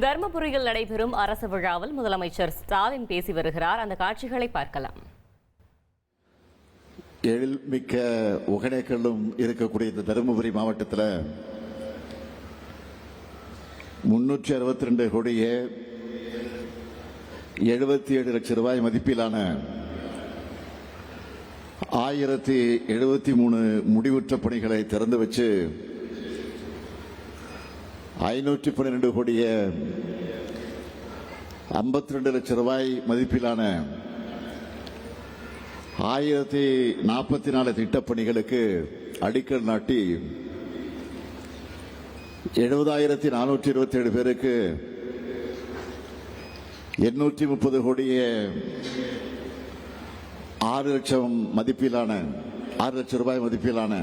தர்மபுரியில் நடைபெறும் அரசு விழாவில் முதலமைச்சர் ஸ்டாலின் பேசி வருகிறார். அந்த காட்சிகளை பார்க்கலாம். எழில்மிக்க ஒகேனக்கல்லும் இருக்கக்கூடிய இந்த தருமபுரி மாவட்டத்தில் 362 கோடியே 77 லட்சம் ரூபாய் மதிப்பிலான 1073 முடிவுற்ற பணிகளை திறந்து வச்சு 512 கோடியே 52 லட்சம் ரூபாய் மதிப்பிலான 1044 திட்டப்பணிகளுக்கு அடிக்கல் நாட்டி 70,427 பேருக்கு 830 கோடியே 6 லட்சம் மதிப்பிலான 6 லட்சம் ரூபாய் மதிப்பிலான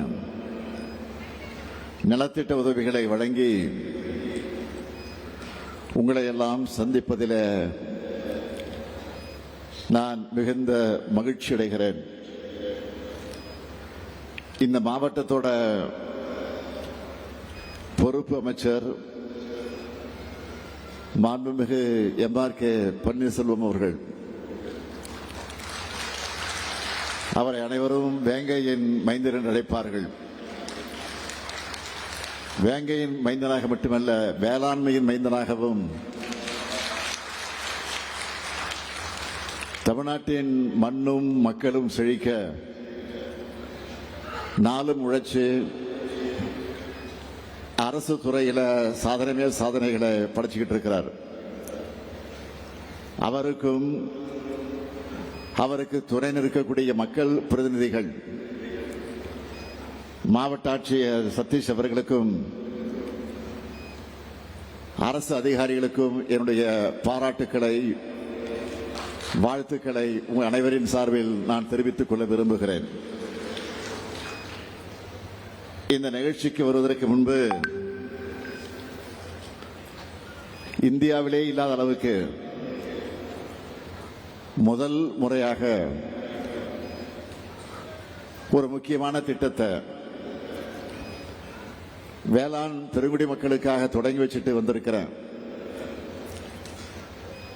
நலத்திட்ட உதவிகளை வழங்கி உங்களை எல்லாம் சந்திப்பதில் நான் மிகுந்த மகிழ்ச்சி அடைகிறேன். இந்த மாவட்டத்தோட பொறுப்பு அமைச்சர் மாண்புமிகு எம்.ஆர்.கே. பன்னீர்செல்வம் அவர்கள், அவரை அனைவரும் வேங்கையின் மைந்தர் என்று அழைப்பார்கள். வேங்கையின் மைந்தனாக மட்டுமல்ல, வேளாண்மையின் மைந்தனாகவும் தமிழ்நாட்டின் மண்ணும் மக்களும் செழிக்க நாளும் உழைச்சு அரசு துறையில சாதனை மேல் சாதனைகளை படைச்சுக்கிட்டு இருக்கிறார். அவருக்கு துணை நிற்கக்கூடிய மக்கள் பிரதிநிதிகள், மாவட்ட ஆட்சியர் சதீஷ் அவர்களுக்கும் அரசு அதிகாரிகளுக்கும் என்னுடைய பாராட்டுக்களை, வாழ்த்துக்களை உங்கள் அனைவரின் சார்பில் நான் தெரிவித்துக் கொள்ள விரும்புகிறேன். இந்த நிகழ்ச்சிக்கு வருவதற்கு முன்பு இந்தியாவிலே இல்லாத அளவுக்கு முதல் முறையாக ஒரு முக்கியமான திட்டத்தை வேளாண் பெருங்குடி மக்களுக்காக தொடங்கி வச்சுட்டு வந்திருக்கிறேன்.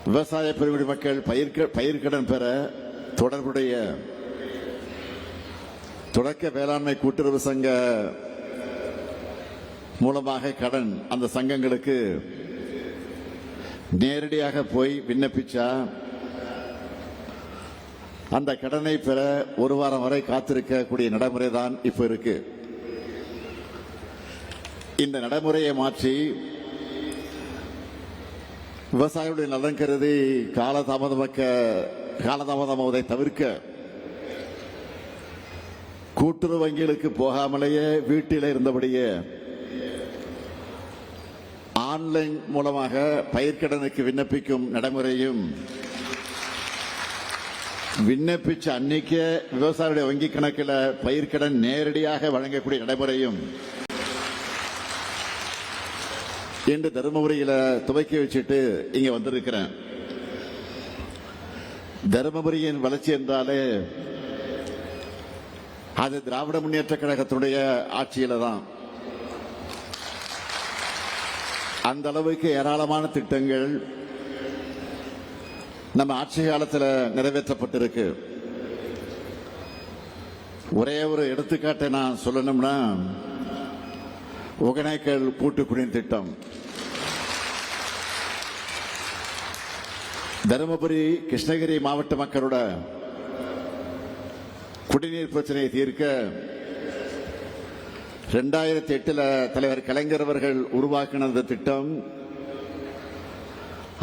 விவசாய பெருங்குடி மக்கள் பயிர்க்கடன் பெற தொடர்புடைய தொடக்க வேளாண்மை கூட்டுறவு சங்க மூலமாக கடன் அந்த சங்கங்களுக்கு நேரடியாக போய் விண்ணப்பிச்சா அந்த கடனை பெற ஒரு வாரம் வரை காத்திருக்கக்கூடிய நடைமுறை தான் இப்ப இருக்கு. இந்த நடைமுறையை மாற்றி விவசாயிகளுடைய நலன் கருதி காலதாமதமாவதை தவிர்க்க கூட்டுறவு வங்கிகளுக்கு போகாமலேயே வீட்டில் இருந்தபடியே ஆன்லைன் மூலமாக பயிர்க்கடனுக்கு விண்ணப்பிக்கும் நடைமுறையும், விண்ணப்பிச்ச அன்னைக்கே விவசாயிகளுடைய வங்கி கணக்கில் பயிர்க்கடன் நேரடியாக வழங்கக்கூடிய நடைமுறையும் இன்று தருமபுரியில துவக்கி வச்சுட்டு இங்க வந்திருக்கிறேன். தருமபுரியின் வளர்ச்சி என்றாலே அது திராவிட முன்னேற்ற கழகத்துடைய ஆட்சியில தான். அந்த அளவுக்கு ஏராளமான திட்டங்கள் நம்ம ஆட்சி காலத்தில் நிறைவேற்றப்பட்டிருக்கு. ஒரே ஒரு எடுத்துக்காட்டை நான் சொல்லணும்னா, ஒகேனக்கல் கூட்டு குடிநீர் திட்டம். தருமபுரி கிருஷ்ணகிரி மாவட்ட மக்களோட குடிநீர் பிரச்சனையை தீர்க்க 2008 தலைவர் கலைஞர் அவர்கள் உருவாக்கின இந்த திட்டம்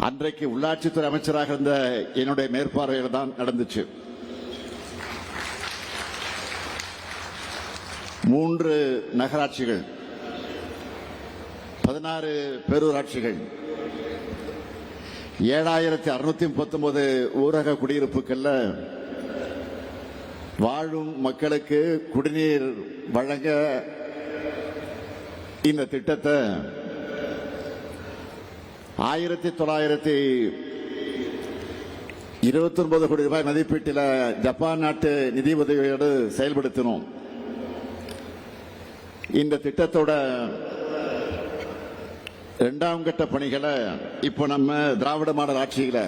அன்றைக்கு உள்ளாட்சித்துறை அமைச்சராக இருந்த என்னுடைய மேற்பார்வையில் தான் நடந்துச்சு. 3 நகராட்சிகள், 16 பேரூராட்சிகள், 7639 ஊரக குடியிருப்புகள்ல வாழும் மக்களுக்கு குடிநீர் வழங்க இந்த திட்டத்தை 1929 கோடி ரூபாய் மதிப்பீட்டில் ஜப்பான் நாட்டு நிதி உதவியோடு செயல்படுத்தினோம். இந்த திட்டத்தோட இரண்டாம் கட்ட பணிகளை இப்போ நம்ம திராவிட மாடல் ஆட்சியில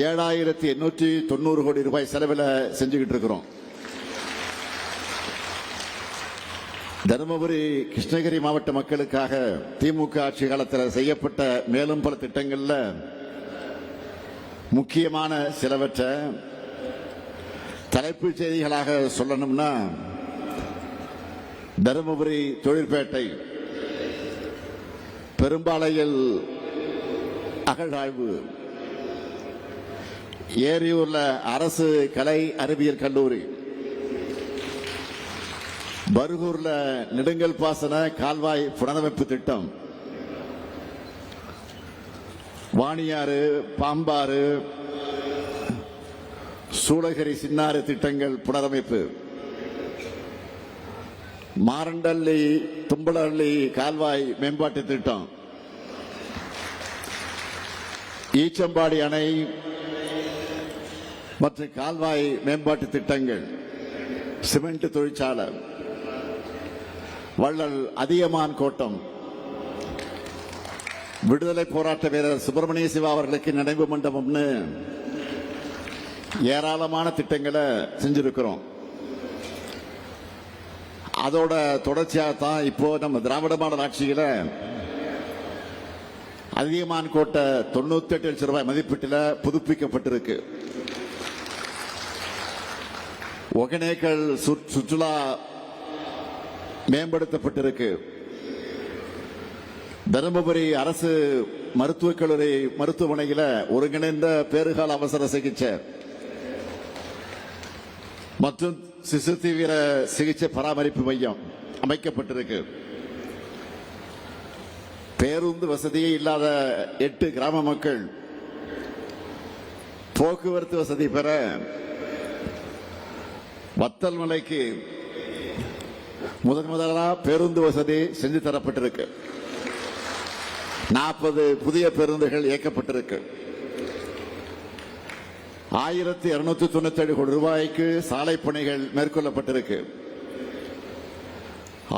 7,890 கோடி ரூபாய் செலவில் செஞ்சுக்கிட்டு இருக்கிறோம். தருமபுரி கிருஷ்ணகிரி மாவட்ட மக்களுக்காக திமுக ஆட்சி காலத்தில் செய்யப்பட்ட மேலும் பல திட்டங்கள்ல முக்கியமான சிலவற்றை தலைப்புச் செய்திகளாக சொல்லணும்னா, தருமபுரி தொழிற்பேட்டை, பெரும்பாலையில் அகழாய்வு, ஏரியூர்ல அரசு கலை அறிவியல் கல்லூரி, பருகூர்ல நெடுங்கல் பாசன கால்வாய் புனரமைப்பு திட்டம், வாணியாறு, பாம்பாறு, சூளகிரி சின்னாறு திட்டங்கள் புனரமைப்பு, மாரண்டள்ளி தும்பலள்ளி கால்வாய் மேம்பாட்டு திட்டம், ஈச்சம்பாடி அணை மற்றும் கால்வாய் மேம்பாட்டு திட்டங்கள், சிமெண்ட் தொழிற்சாலை, வள்ளல் அதியமான் கோட்டம், விடுதலை போராட்ட வீரர் சுப்பிரமணிய சிவா அவர்களுக்கு நினைவு மண்டபம்னு ஏராளமான திட்டங்களை செஞ்சிருக்கிறோம். அதோட தொடர்ச்சியாகத்தான் இப்போ நம்ம திராவிட மாடல் ஆட்சியில அதியமான் கோட்டை 98 லட்சம் ரூபாய் மதிப்பீட்டில் புதுப்பிக்கப்பட்டிருக்கு. ஒகேனக்கல் சுற்றுலா மேம்படுத்தப்பட்டிருக்கு. தருமபுரி அரசு மருத்துவக் கல்லூரி மருத்துவமனையில் ஒருங்கிணைந்த பேறுகால அவசர சிகிச்சை மற்றும் சிசு தீவிர சிகிச்சை பராமரிப்பு மையம் அமைக்கப்பட்டிருக்கு. பேருந்து வசதியே இல்லாத 8 கிராம மக்கள் போக்குவரத்து வசதி பெற வத்தல் மலைக்கு முதலாக பேருந்து வசதி செஞ்சு தரப்பட்டிருக்கு. 40 புதிய பேருந்துகள் இயக்கப்பட்டிருக்கு. 1,297 கோடி ரூபாய்க்கு சாலை பணிகள் மேற்கொள்ளப்பட்டிருக்கு.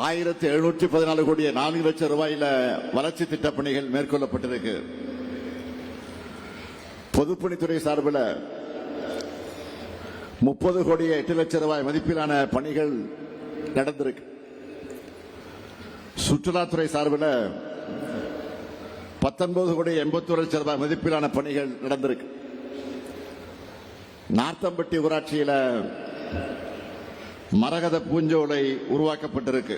1,714 கோடி 4 லட்சம் ரூபாயில வளர்ச்சி திட்ட பணிகள் மேற்கொள்ளப்பட்டிருக்கு. பொதுப்பணித்துறை சார்பில் 30 கோடி 8 லட்சம் ரூபாய் மதிப்பிலான பணிகள் நடந்திருக்கு. சுற்றுலாத்துறை சார்பில் 19 கோடி 81 லட்சம் ரூபாய் மதிப்பிலான பணிகள் நடந்திருக்கு. நார்த்தம்பட்டி ஊராட்சியில் மரகத பூஞ்சோலை உருவாக்கப்பட்டிருக்கு.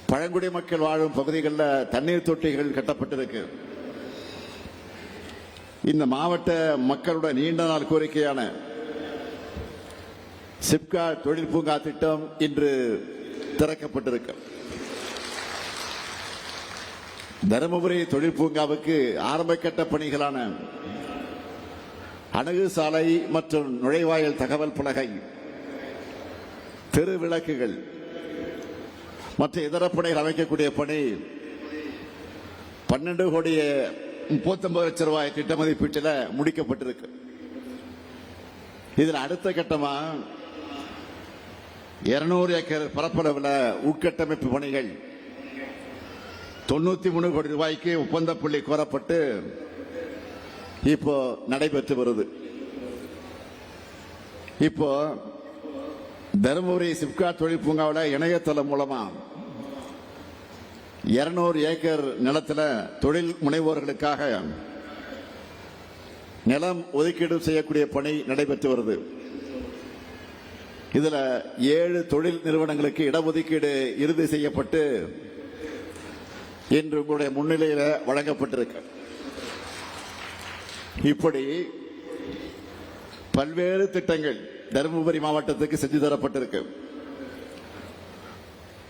பழங்குடி மக்கள் வாழும் பகுதிகளில் தண்ணீர் தொட்டிகள் கட்டப்பட்டிருக்கு. இந்த மாவட்ட மக்களுடைய நீண்ட நாள் கோரிக்கையான சிப்கா தொழில் பூங்கா திட்டம் இன்று திறக்கப்பட்டிருக்கு. தருமபுரி தொழில் பூங்காவுக்கு ஆரம்பக்கட்ட பணிகளான அணுகு சாலை மற்றும் நுழைவாயில் தகவல் பலகை, தெரு விளக்குகள் மற்ற இதர பணிகள் அமைக்கக்கூடிய பணி 12 கோடி 39 லட்சம் ரூபாய் திட்ட மதிப்பீட்டில் முடிக்கப்பட்டிருக்கு. இதில் அடுத்த கட்டமா 200 ஏக்கர் பரப்பளவில் உட்கட்டமைப்பு பணிகள் 93 கோடி ரூபாய்க்கு ஒப்பந்த புள்ளி கோரப்பட்டு இப்போ நடைபெற்று வருது. இப்போ தருமபுரி சிப்கா தொழில் பூங்காவில் இணையதளம் மூலமா 200 ஏக்கர் நிலத்தில் தொழில் முனைவோர்களுக்காக நிலம் ஒதுக்கீடு செய்யக்கூடிய பணி நடைபெற்று வருது. இதுல 7 தொழில் நிறுவனங்களுக்கு இடஒதுக்கீடு இறுதி செய்யப்பட்டு இன்று உங்களுடைய முன்னிலையில் வழங்கப்பட்டிருக்கு. இப்படி பல்வேறு திட்டங்கள் தருமபுரி மாவட்டத்துக்கு செஞ்சு தரப்பட்டிருக்கு.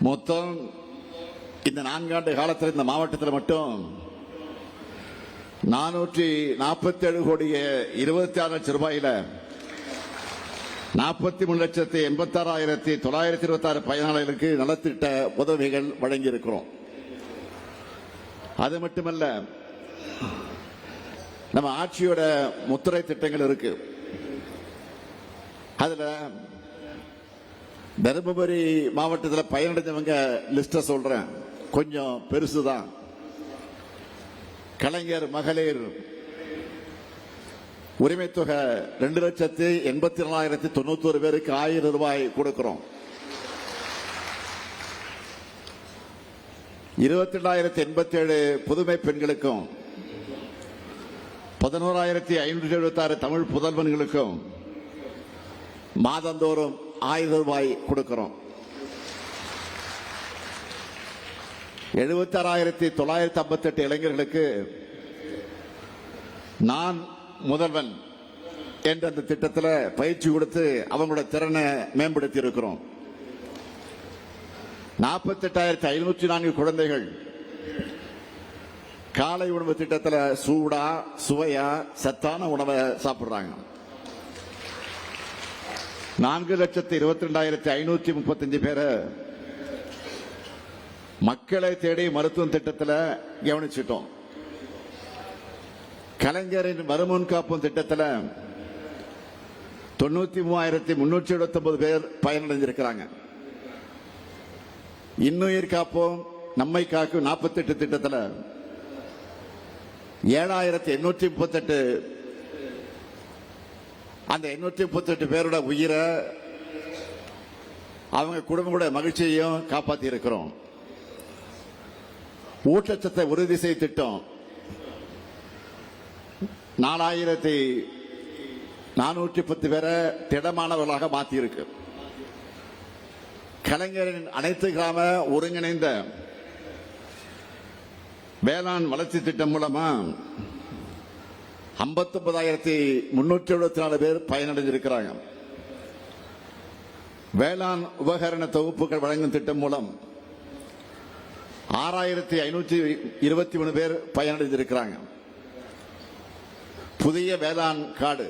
மொத்தம் இந்த 4 ஆண்டு காலத்தில் இந்த மாவட்டத்தில் மட்டும் 447 கோடி 26 லட்சம் ரூபாயில 43,86,926 பயனாளிகளுக்கு நலத்திட்ட உதவிகள் வழங்கியிருக்கிறோம். அது மட்டுமல்ல, நம்ம ஆட்சியோட முத்திரை திட்டங்கள் இருக்கு. அதுல தருமபுரி மாவட்டத்தில் பயனடைஞ்சவங்க லிஸ்ட சொல்றேன், கொஞ்சம் பெருசுதான். கலைஞர் மகளிர் உரிமை தொகை 2,84,091 பேருக்கு 1000 ரூபாய் கொடுக்கிறோம். 22,087 புதுமை பெண்களுக்கும் 11,576 தமிழ் புதல்வன்களுக்கும் மாதந்தோறும் 1000 ரூபாய் கொடுக்கிறோம். 76,958 இளைஞர்களுக்கு நான் முதல்வன் என்ற அந்த திட்டத்தில் பயிற்சி கொடுத்து அவங்களோட திறனை மேம்படுத்தி இருக்கிறோம். 48,504 குழந்தைகள் காலை உணவு திட்டத்தில் சூடா சுவையா சத்தான உணவை சாப்பிடுறாங்க. 4,22,535 பேரை மக்களை தேடி மருத்துவ திட்டத்தில் கவனிச்சிட்டோம். கலைஞரின் வருமுன் காப்பும் திட்டத்தில் 93,379 பேர் பயனடைஞ்சிருக்கிறாங்க. இன்னுயிர் காப்போம் நம்மை காக்கும் 48 திட்டத்தில் 7,838 அந்த 838 பேரோட உயிரை அவங்க குடும்பங்களோட மகிழ்ச்சியையும் காப்பாற்றி இருக்கிறோம். ஊட்டச்சத்தை உறுதி செய்ய திட்டம் 4,410 பேரை திடமானவர்களாக மாற்றி இருக்கு. கலைஞரின் அனைத்து கிராம ஒருங்கிணைந்த வேளாண் வளர்ச்சி திட்டம் மூலமா 59,374 பேர் பயனடைந்திருக்கிறாங்க. வேளாண் உபகரண தொகுப்புகள் வழங்கும் திட்டம் மூலம் 6,523 பேர் பயனடைந்திருக்கிறாங்க. புதிய வேளாண் காடு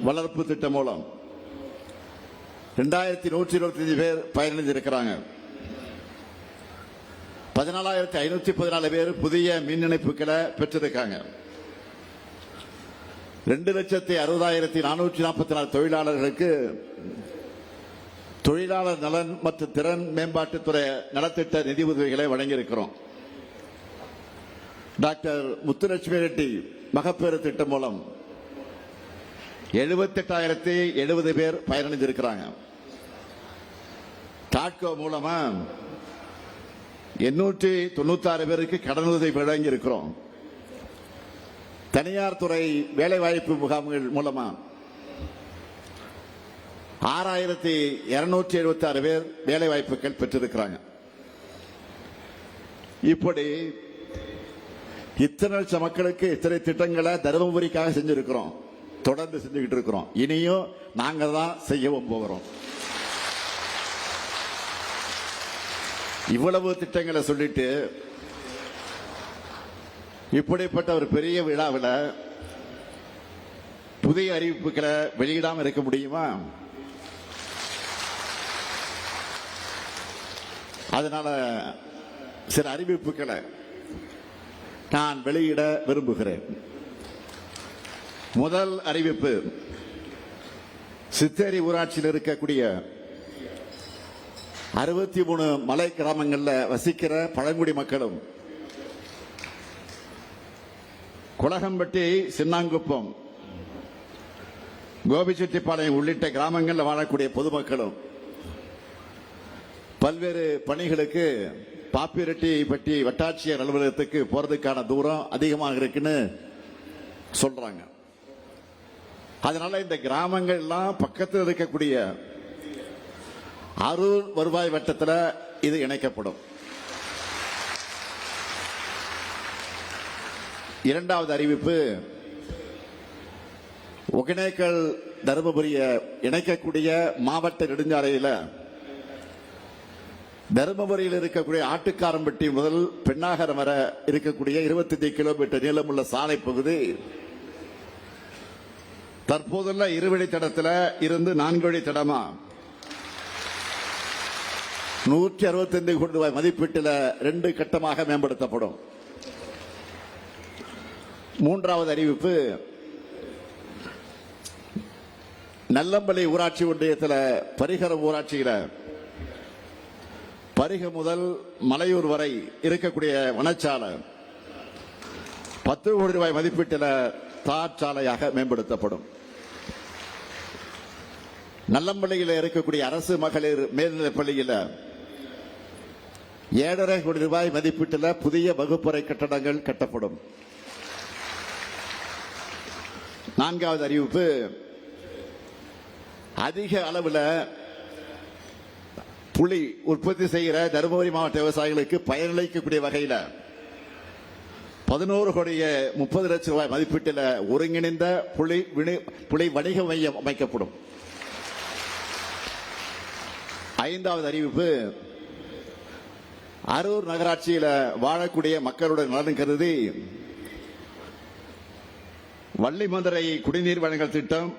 வளர்ப்பு திட்டம் மூலம் 2,125 பேர் பயனடைந்திருக்கிறாங்க. 14,514 பேர் புதிய மின் இணைப்புகளை பெற்றிருக்காங்க. 2,60,444 தொழிலாளர்களுக்கு தொழிலாளர் நலன் மற்றும் திறன் மேம்பாட்டுத்துறை நலத்திட்ட நிதி உதவிகளை வழங்கியிருக்கிறோம். டாக்டர் முத்துலட்சுமி ரெட்டி மகப்பேறு திட்டம் மூலம் 78,070 பேர் பயனடைந்திருக்கிறாங்க. டாட்கோ மூலமா 896 பேருக்கு கடனுதவி வழங்கி இருக்கிறோம். தனியார் துறை வேலைவாய்ப்பு முகாம்கள் மூலமா 6,276 பேர் வேலைவாய்ப்புகள் பெற்றிருக்கிறாங்க. இப்படி இத்தனை லட்சம் மக்களுக்கு இத்தனை திட்டங்களை தருமபுரிக்காக செஞ்சிருக்கிறோம், தொடர்ந்து செஞ்சுக்கிட்டு இருக்கிறோம். இனியும் நாங்க தான் செய்யவும் போகிறோம். இவ்வளவு திட்டங்களை சொல்லிட்டு இப்படிப்பட்ட ஒரு பெரிய விழாவில் புதிய அறிவிப்புகளை வெளியிடாமல் இருக்க முடியுமா? அதனால சில அறிவிப்புகளை நான் வெளியிட விரும்புகிறேன். முதல் அறிவிப்பு, சித்தேரி ஊராட்சியில் இருக்கக்கூடிய 63 மலை கிராமங்களில் வசிக்கிற பழங்குடி மக்களும் குளகம்பட்டி, சின்னாங்குப்பம், கோபிச்செட்டிப்பாளையம் உள்ளிட்ட கிராமங்களில் வாழக்கூடிய பொதுமக்களும் பல்வேறு பணிகளுக்கு பாப்பிரெட்டிப்பட்டி வட்டாட்சியர் அலுவலகத்துக்கு போறதுக்கான தூரம் அதிகமாக இருக்குன்னு சொல்றாங்க. அதனால இந்த கிராமங்கள் எல்லாம் பக்கத்தில் இருக்கக்கூடிய அரூர் வருவாய் வட்டத்தில் இது இணைக்கப்படும். இரண்டாவது அறிவிப்பு, ஒகேனக்கல் தருமபுரிய இணைக்கக்கூடிய மாவட்ட நெடுஞ்சாலையில் தருமபுரியில் இருக்கக்கூடிய ஆட்டுக்காரம்பட்டி முதல் பெண்ணாகரம் வரை இருக்கக்கூடிய 25 கிலோமீட்டர் நீளமுள்ள சாலை பகுதி தற்போதுள்ள இருவழித்தடத்தில் இருந்து 4 வழித்தடமா 165 கோடி ரூபாய் மதிப்பீட்டில் 2 கட்டமாக மேம்படுத்தப்படும். மூன்றாவது அறிவிப்பு, நல்லம்பள்ளி ஊராட்சி ஒன்றியத்தில் பரிகரம் ஊராட்சியில் பரிக முதல் மலையூர் வரை இருக்கக்கூடிய வனச்சாலை 10 கோடி ரூபாய் மதிப்பீட்டில் தார் சாலையாக மேம்படுத்தப்படும். நல்லம்பள்ளியில் இருக்கக்கூடிய அரசு மகளிர் மேல்நிலைப் பள்ளியில் 7.5 கோடி ரூபாய் மதிப்பீட்டில் புதிய வகுப்பறை கட்டடங்கள் கட்டப்படும். 4வது அறிவிப்பு, அதிக அளவில் புளி உற்பத்தி செய்கிற தருமபுரி மாவட்ட விவசாயிகளுக்கு பயனளிக்கக்கூடிய வகையில் 11 கோடியே 30 லட்சம் ரூபாய் மதிப்பீட்டில் ஒருங்கிணைந்த புளி வணிக மையம் அமைக்கப்படும். 5வது அறிவிப்பு, அரூர் நகராட்சியில் வாழக்கூடிய மக்களுடைய நலன் கருதி வள்ளிமந்தரை குடிநீர் வழங்கல் திட்டம்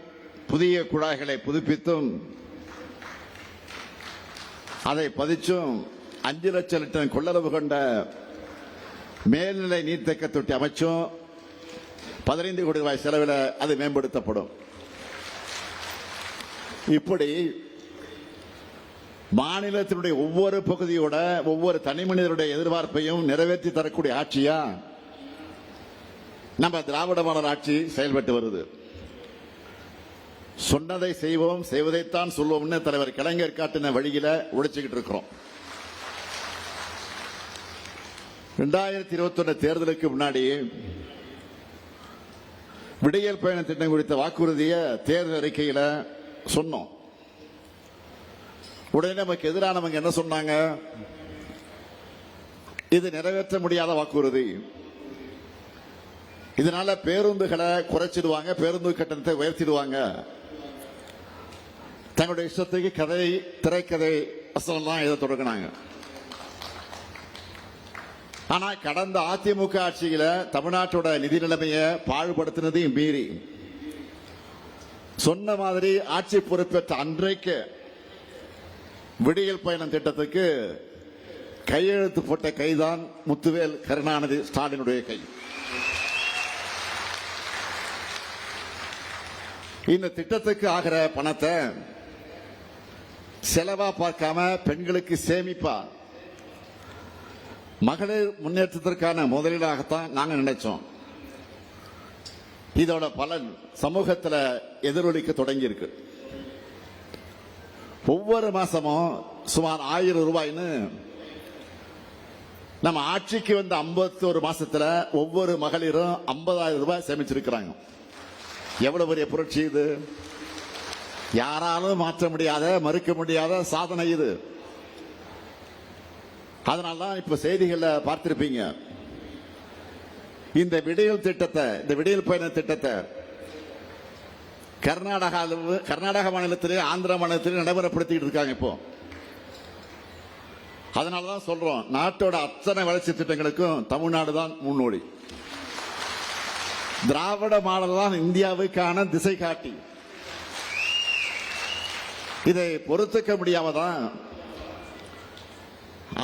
புதிய குழாய்களை புதுப்பித்தும் அதை பதிச்சும் 5 லட்சம் லிட்டர் கொள்ளளவு கொண்ட மேல்நிலை நீர்த்தேக்க தொட்டி அமைச்சும் 15 கோடி ரூபாய் செலவில் அது மேம்படுத்தப்படும். இப்படி மாநிலத்தினுடைய ஒவ்வொரு பகுதியோட ஒவ்வொரு தனி மனிதருடைய எதிர்பார்ப்பையும் நிறைவேற்றி தரக்கூடிய ஆட்சியா நம்ம திராவிட மாடல் ஆட்சி செயல்பட்டு வருது. சொன்னதை செய்வோம், செய்வதைத்தான் சொல்வோம்னு தலைவர் கலைஞர் காட்டின வழியில உழைச்சுக்கிட்டு இருக்கிறோம். 2021 தேர்தலுக்கு முன்னாடி விடியல் பயண திட்டம் குறித்த வாக்குறுதியை தேர்தல் அறிக்கையில் சொன்னோம். உடனே நமக்கு எதிரானவங்க என்ன சொன்னாங்க? இது நிறைவேற்ற முடியாத வாக்குறுதி, இதனால பேருந்துகளை குறைச்சிடுவாங்க, பேருந்து கட்டணத்தை உயர்த்திடுவாங்க, தங்களுடைய இஷ்டத்துக்கு கதை திரைக்கதை வசனம் இதை தொடங்கினாங்க. ஆனா கடந்த அதிமுக ஆட்சியில தமிழ்நாட்டோட நிதி நிலைமையை பாழ்படுத்தினதையும் மீறி சொன்ன மாதிரி ஆட்சி பொறுப்பேற்ற அன்றைக்கு விடியல் பயணம் திட்டத்துக்கு கையெழுத்து போட்ட கைதான் முத்துவேல் கருணாநிதி ஸ்டாலினுடைய கை. இந்த திட்டத்துக்கு ஆகிற பணத்தை செலவா பார்க்காம பெண்களுக்கு சேமிப்பா மகளிர் முன்னேற்றத்திற்கான முதலீடாகத்தான் நாங்க நினைச்சோம். இதோட பலன் சமூகத்தில் எதிரொலிக்க தொடங்கி இருக்கு. ஒவ்வொரு மாசமும் சுமார் 1000 ரூபாய்னு நம்ம ஆட்சிக்கு வந்த 51 மாசத்துல ஒவ்வொரு மகளிரும் 50,000 ரூபாய் சேமிச்சிருக்கிறாங்க. எவ்வளவு பெரிய புரட்சி இது! யாராலும் மாற்ற முடியாத, மறுக்க முடியாத சாதனை இது. அதனால்தான் இப்ப செய்திகளை பார்த்திருப்பீங்க, இந்த விடியல் பயண திட்டத்தை கர்நாடக மாநிலத்திலே, ஆந்திர மாநிலத்திலே நடைமுறைப்படுத்திட்டு இருக்காங்க இப்போ. அதனாலதான் சொல்றோம், நாட்டோட அத்தனை வளர்ச்சி திட்டங்களுக்கும் தமிழ்நாடு தான் முன்னோடி. திராவிட மாடல் தான் இந்தியாவுக்கான திசை காட்டி. இதை பொறுத்துக்க முடியாமதான்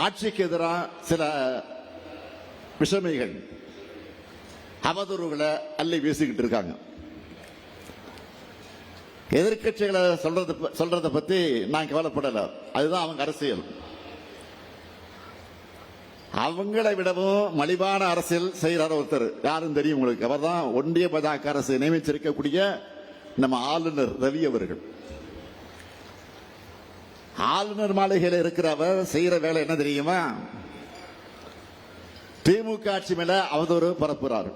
ஆட்சிக்கு எதிராக சில விஷமிகள் அவதூறுகளை அள்ளி வீசிக்கிட்டு இருக்காங்க. எதிர்கட்சிகளை சொல்றத பத்தி நான் கவலைப்படல, அதுதான் அவங்க அரசியல். அவங்களை விடவும் மலிவான அரசியல் செய்யறார் ஒருத்தர், யாரும் தெரியும் உங்களுக்கு. அவர் தான் ஒன்றிய பாஜக அரசு நியமிச்சிருக்கக்கூடிய நம்ம ஆளுநர் ரவி அவர்கள். ஆளுநர் மாளிகையில் இருக்கிறவர் செய்யற வேலை என்ன தெரியுமா? திமுக ஆட்சி மேல அவதூறு பரப்புறார்,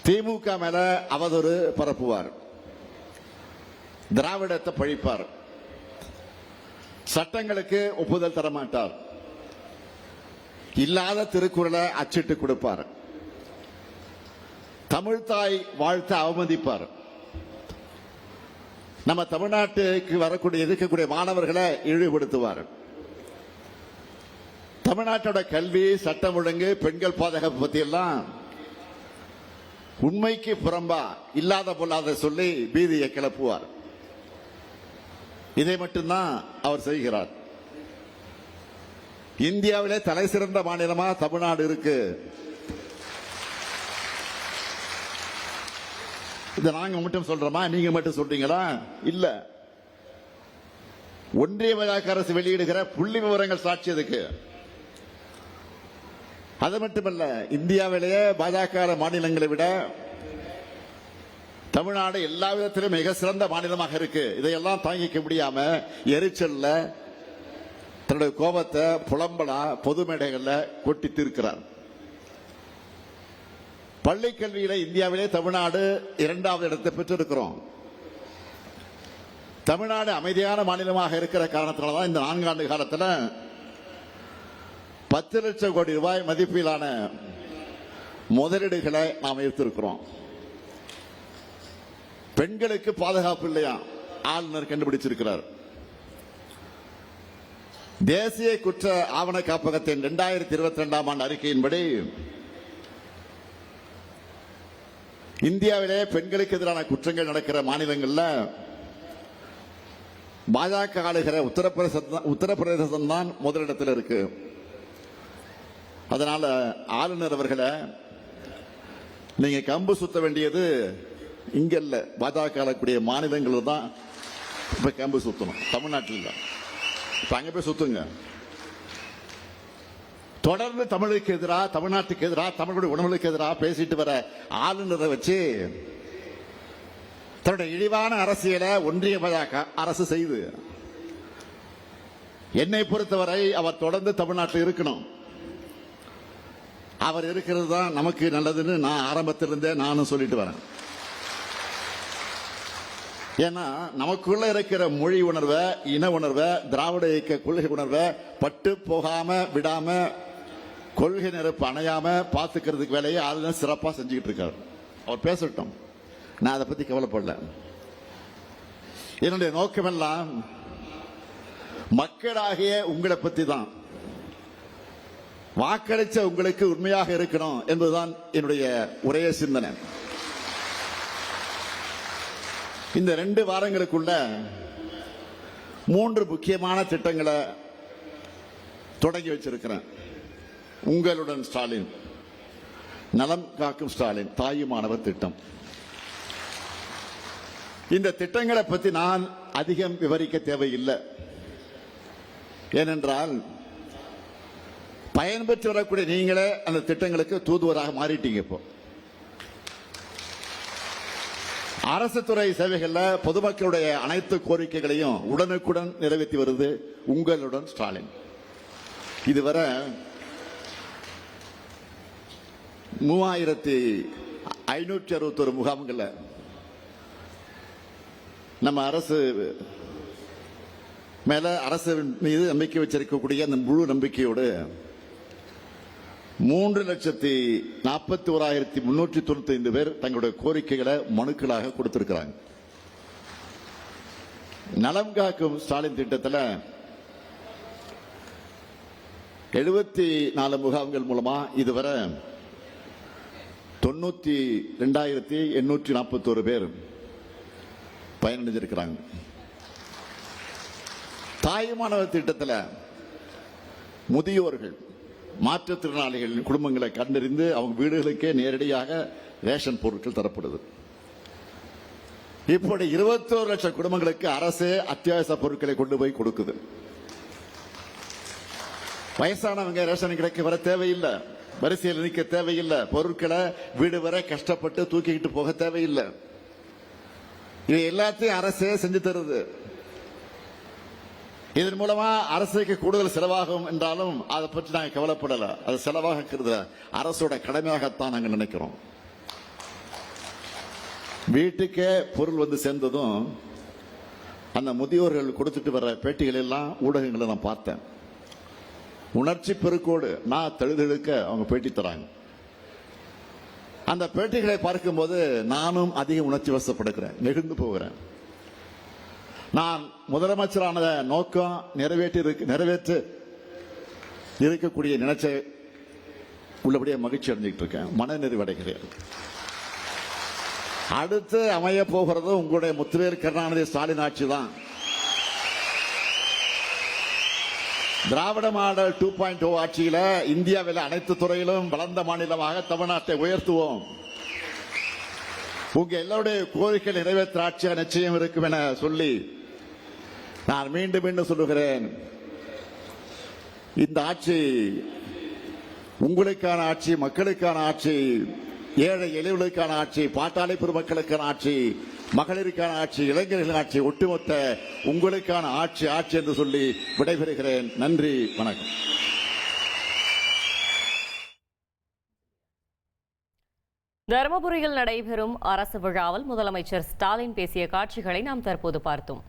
திமுக மேல அவதூறு பரப்புவார், திராவிடத்தை பழிப்பார், சட்டங்களுக்கு ஒப்புதல் தரமாட்டார், இல்லாத திருக்குறளை அச்சிட்டு கொடுப்பார், தமிழ்தாய் வாழ்த்து அவமதிப்பார், நம்ம தமிழ்நாட்டுக்கு இருக்கக்கூடிய மாணவர்களை இழிவுபடுத்துவார், தமிழ்நாட்டோட கல்வி, சட்டம் ஒழுங்கு, பெண்கள் பாதுகாப்பு பத்தி எல்லாம் உண்மைக்கு புறம்பா இல்லாத பொல்லாத சொல்லி பீதியை கிளப்புவார். இதை மட்டும்தான் அவர் செய்கிறார். இந்தியாவிலே தலை சிறந்த மாநிலமா தமிழ்நாடு இருக்கு. இதை நாங்க மட்டும் சொல்றோமா, நீங்க மட்டும் சொல்றீங்களா? இல்ல, ஒன்றிய பாஜக அரசு வெளியிடுகிற புள்ளி விவரங்கள் சாட்சி அதுக்கு. அது மட்டுமல்ல, இந்தியாவிலேயே பாஜக மாநிலங்களை விட தமிழ்நாடு எல்லா விதத்திலும் மிக சிறந்த மாநிலமாக இருக்கு. இதையெல்லாம் தாங்கிக்க முடியாம எரிச்சல்ல தன்னுடைய கோபத்தை புலம்பலா பொது மேடைகள்ல கொட்டி தீர்க்கிறார். பள்ளி கல்வியில இந்தியாவிலே தமிழ்நாடு 2வது இடத்தை பெற்றிருக்கிறோம். தமிழ்நாடு அமைதியான மாநிலமாக இருக்கிற காரணத்தினால்தான் இந்த 4 ஆண்டு காலத்தில் 10 லட்சம் கோடி ரூபாய் மதிப்பிலான முதலீடுகளை நாம் ஈர்த்திருக்கிறோம். பெண்களுக்கு பாதுகாப்பு இல்லையா, ஆளுநர் கண்டுபிடிச்சிருக்கிறார். தேசிய குற்ற ஆவண காப்பகத்தின் 2022ஆம் ஆண்டு அறிக்கையின்படி இந்தியாவிலே பெண்களுக்கு எதிரான குற்றங்கள் நடக்கிற மாநிலங்கள்ல பாஜக ஆளுகிற உத்தரப்பிரதேசம் தான் முதலிடத்தில் இருக்கு. அதனால ஆளுநர் அவர்களை நீங்க கம்பு சுத்த வேண்டியது இங்க இல்ல, பாஜக ஆளக்கூடிய மாநிலங்கள் தான் இப்ப கம்பு சுத்தணும், தமிழ்நாட்டில் இல்ல. இப்ப அங்க போய் சுத்துங்க. தொடர்ந்து தமிழுக்கு எதிராக, தமிழ்நாட்டுக்கு எதிராக, தமிழுடைய உணவுகளுக்கு எதிராக பேசிட்டு வர ஆளுநரை வச்சு தன்னுடைய இழிவான அரசியலை ஒன்றிய பாஜக அரசு செய்து, என்னை பொறுத்தவரை அவர் தொடர்ந்து தமிழ்நாட்டில் இருக்கணும். அவர் இருக்கிறது தான் நமக்கு நல்லதுன்னு நான் ஆரம்பத்திலிருந்தே நானும் சொல்லிட்டு வரேன். ஏன்னா நமக்குள்ள இருக்கிற மொழி உணர்வை, இன உணர்வை, திராவிட இயக்க கொள்கை உணர்வை பட்டு போகாம விடாம, கொள்கை நெருப்பு அணையாம பாத்துக்கிறதுக்கு வேலையை ஆளுநர் சிறப்பா செஞ்சுக்கிட்டு இருக்காரு. அவர் பேசட்டும், நான் அதை பத்தி கவலைப்படல. என்னுடைய நோக்கமெல்லாம் மக்களாகிய உங்களை பத்தி தான். வாக்களிச்ச உங்களுக்கு உண்மையாக இருக்கணும் என்பதுதான் என்னுடைய ஒரே சிந்தனை. இந்த 2 வாரங்களுக்குள்ள 3 முக்கியமான திட்டங்களை தொடங்கி வச்சிருக்கிறேன். உங்களுடன் ஸ்டாலின், நலம் காக்கும் ஸ்டாலின், தாயுமானவர் திட்டம். இந்த திட்டங்களை பற்றி நான் அதிகம் விவரிக்க தேவையில்லை. ஏனென்றால் பயன்பெற்று வரக்கூடிய நீங்களே அந்த திட்டங்களுக்கு தூதுவராக மாறிட்டீங்க. இப்போ அரசு துறை சேவைகளில் பொதுமக்களுடைய அனைத்து கோரிக்கைகளையும் உடனுக்குடன் நிறைவேற்றி வருது உங்களுடன் ஸ்டாலின். இதுவரை 3561 முகாம்கள் நம்ம அரசு மேல, அரசு மீது நம்பிக்கை வச்சிருக்கக்கூடிய அந்த முழு நம்பிக்கையோடு 3,41,395 பேர் தங்களுடைய கோரிக்கைகளை மனுக்களாக கொடுத்திருக்கிறாங்க. நலம் காக்கும் ஸ்டாலின் திட்டத்தில் 74 முகாம்கள் மூலமா இதுவரை 92,841 பேர் பயனடைஞ்சிருக்கிறாங்க. தாயுமானவர் திட்டத்தில் முதியோர்கள், மாற்றுத்திறனாளிகளின் குடும்பங்களை கண்டறிந்து அவங்க வீடுகளுக்கே நேரடியாக ரேஷன் பொருட்கள் தரப்படுது. இப்படி 21 லட்சம் குடும்பங்களுக்கு அரசே அத்தியாவசிய பொருட்களை கொண்டு போய் கொடுக்குது. வயசானவங்க ரேஷன் கிடைக்க வர தேவையில்லை, வரிசையில் நிற்க தேவையில்லை, பொருட்களை வீடு வரை கஷ்டப்பட்டு தூக்கிக்கிட்டு போக தேவையில்லை. இது எல்லாத்தையும் அரசே செஞ்சு தருது. இதன் மூலமா அரசுக்கு கூடுதல் செலவாகும் என்றாலும் அதை பற்றி நாங்கள் கவலைப்படல. அது செலவாக அரசோட கடமையாகத்தான் நாங்கள் நினைக்கிறோம். வீட்டுக்கே பொருள் வந்து சேர்ந்ததும் அந்த முதியோர்கள் கொடுத்துட்டு வர பேட்டிகள் எல்லாம் ஊடகங்களை நான் பார்த்தேன். உணர்ச்சி பெருக்கோடு நான் தழுதழுக்க அவங்க பேட்டி தராங்க. அந்த பேட்டிகளை பார்க்கும்போது நானும் அதிக உணர்ச்சி வசப்படுகிறேன், நெகிழ்ந்து போகிறேன். நான் முதலமைச்சரான நோக்கம் நிறைவேற்று இருக்கக்கூடிய நினைச்ச உள்ளபடியே மகிழ்ச்சி அடைஞ்சிட்டு இருக்கேன், மன நிறைவடைகிறேன். அடுத்து அமைய போகிறது உங்களுடைய முத்துவேல் கருணாநிதி ஸ்டாலின் ஆட்சி தான். திராவிட மாடல் 2.0 ஆட்சியில இந்தியாவில் அனைத்து துறையிலும் வளர்ந்த மாநிலமாக தமிழ்நாட்டை உயர்த்துவோம். உங்க எல்லோருடைய கோரிக்கை நிறைவேற்ற ஆட்சியாக நிச்சயம் இருக்கும் என சொல்லி நான் மீண்டும் மீண்டும் சொல்லுகிறேன், இந்த ஆட்சி உங்களுக்கான ஆட்சி, மக்களுக்கான ஆட்சி, ஏழை எளியவர்களுக்கான ஆட்சி, பாட்டாளி பெருமக்களுக்கான ஆட்சி, மகளிருக்கான ஆட்சி, இளைஞர்களின் ஆட்சி, ஒட்டுமொத்த உங்களுக்கான ஆட்சி ஆட்சி என்று சொல்லி விடைபெறுகிறேன். நன்றி, வணக்கம். தருமபுரியில் நடைபெறும் அரசு விழாவில் முதலமைச்சர் ஸ்டாலின் பேசிய காட்சிகளை நாம் தற்போது பார்த்தோம்.